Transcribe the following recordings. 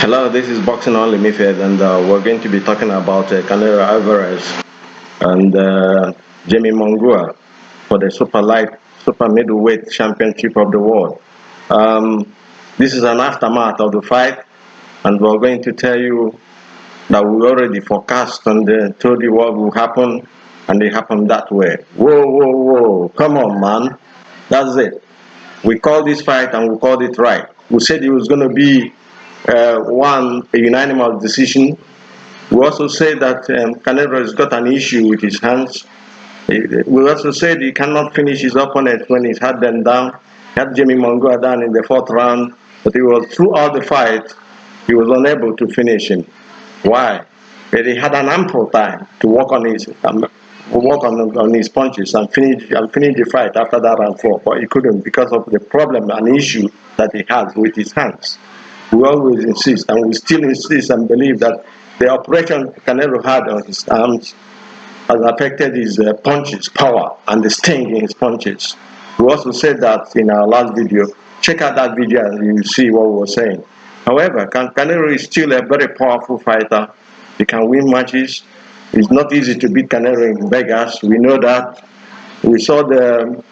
Hello, this is Boxing Unlimited, and we're going to be talking about Canelo Alvarez and Jaime Munguia for the super middleweight championship of the world. Um, this is an aftermath of the fight, and we're going to tell you that we already forecast and told you what will happen, and it happened that way. Whoa, whoa, whoa! Come on, man! That's it. We called this fight and we called it right. We said it was going to be a unanimous decision. We also said that Canelo has got an issue with his hands. We also said he cannot finish his opponent when he's had them down. He had Jaime Munguia down in the fourth round, but he was throughout the fight, he was unable to finish him. Why? But he had an ample time to work on his punches and finish the fight after that round four, but he couldn't because of the problem and issue that he has with his hands. We always insist, and we still insist and believe that the operation Canelo had on his arms has affected his punches, power, and the sting in his punches. We also said that in our last video. Check out that video and you will see what we were saying. However, Canelo is still a very powerful fighter. He can win matches. It's not easy to beat Canelo in Vegas. We know that. We saw the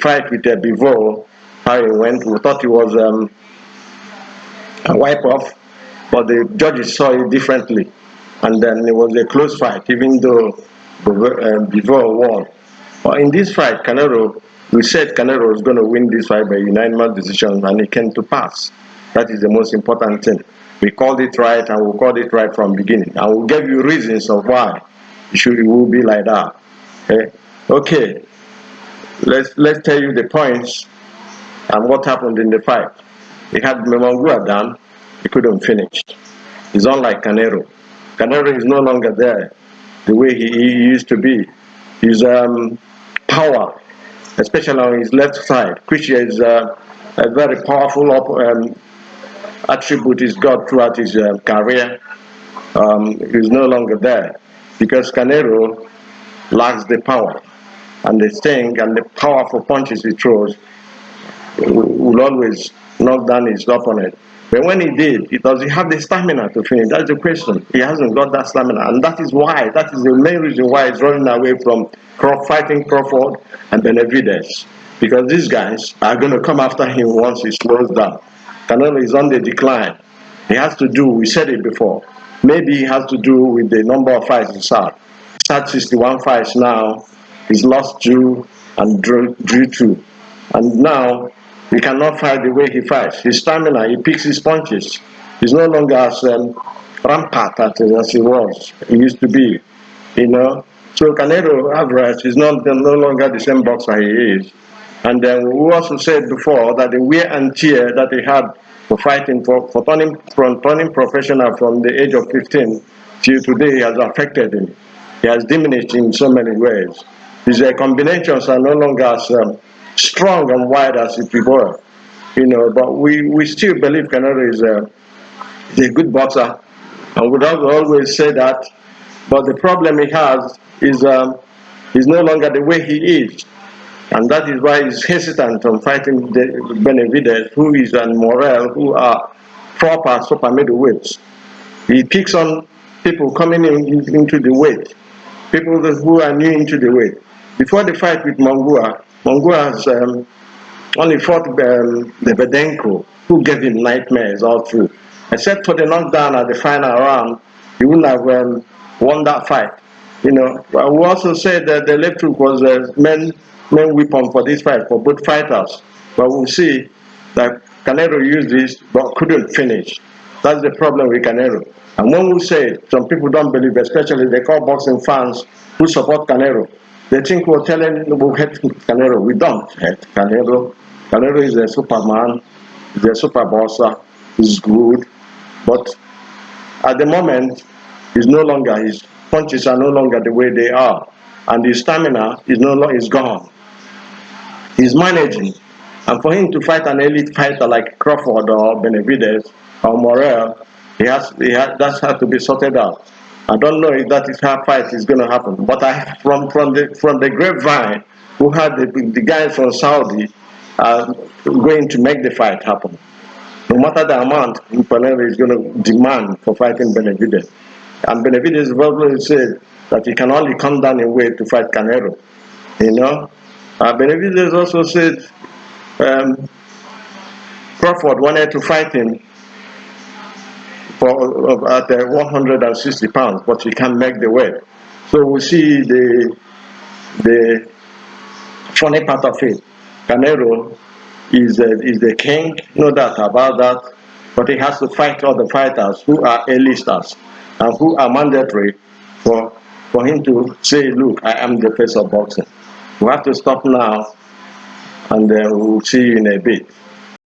fight with Bivol, how it went. We thought it was a wipe-off, but the judges saw it differently. And then it was a close fight, even though Bivol won. But in this fight, we said Canelo was going to win this fight by unanimous decision, and it came to pass. That is the most important thing. We called it right, and we called it right from the beginning. And we gave you reasons of why it will be like that. Okay, let's tell you the points and what happened in the fight. He had Munguia down, he couldn't finish. He's unlike Canelo. Canelo is no longer there the way he used to be. His power, especially on his left side, which is a very powerful attribute he's got throughout his career, is no longer there because Canelo lacks the power and the sting and the powerful punches he throws will always knock down his opponent. But when he did, does he have the stamina to finish? That's the question. He hasn't got that stamina, and that is the main reason why he's running away from fighting Crawford and Benavidez, because these guys are going to come after him once he slows down. Canelo is on the decline. He has to do, we said it before, maybe he has to do with the number of fights he's had. He's had 61 fights now, he's lost 2 and drew 2. And now, he cannot fight the way he fights. His stamina, he picks his punches. He's no longer as rampant as he was. He used to be, So Canelo Alvarez is no longer the same boxer he is. And then we also said before that the wear and tear that he had for fighting, for turning professional from the age of 15 till today has affected him. He has diminished in so many ways. His combinations are no longer as strong and wide as it were, but we still believe Canelo is a good boxer, and we always say that. But the problem he has is he's no longer the way he is, and that is why he's hesitant on fighting Benavidez, who is, and Morel, who are proper super middleweights. He picks on people coming into the weight, people who are new into the weight. Before the fight with Munguia has only fought Lebedenko, who gave him nightmares all through. Except for the knockdown at the final round, he wouldn't have won that fight. But we also said that the left hook was a main weapon for this fight, for both fighters. But we'll see that Canelo used this but couldn't finish. That's the problem with Canelo. And when we say, some people don't believe, especially the core boxing fans who support Canelo, they think we're telling we hate Canelo. We don't hate Canelo. Canelo is a superman. He's a super boxer. He's good. But at the moment, his punches are no longer the way they are. And his stamina is gone. He's managing. And for him to fight an elite fighter like Crawford or Benavidez or Morel, that has to be sorted out. I don't know if that is how fight is going to happen, but from the grapevine, who had the guys from Saudi going to make the fight happen. no matter the amount Canelo is going to demand for fighting Benavidez. And Benavidez probably said that he can only come down in weight to fight Canelo. You know, Benavidez also said Crawford wanted to fight him for at 160 pounds, but he can't make the weight. So we see the funny part of it. Canelo is the king, no doubt about that, but he has to fight other fighters who are A-listers and who are mandatory for him to say, look, I am the face of boxing. We have to stop now, and we'll see you in a bit.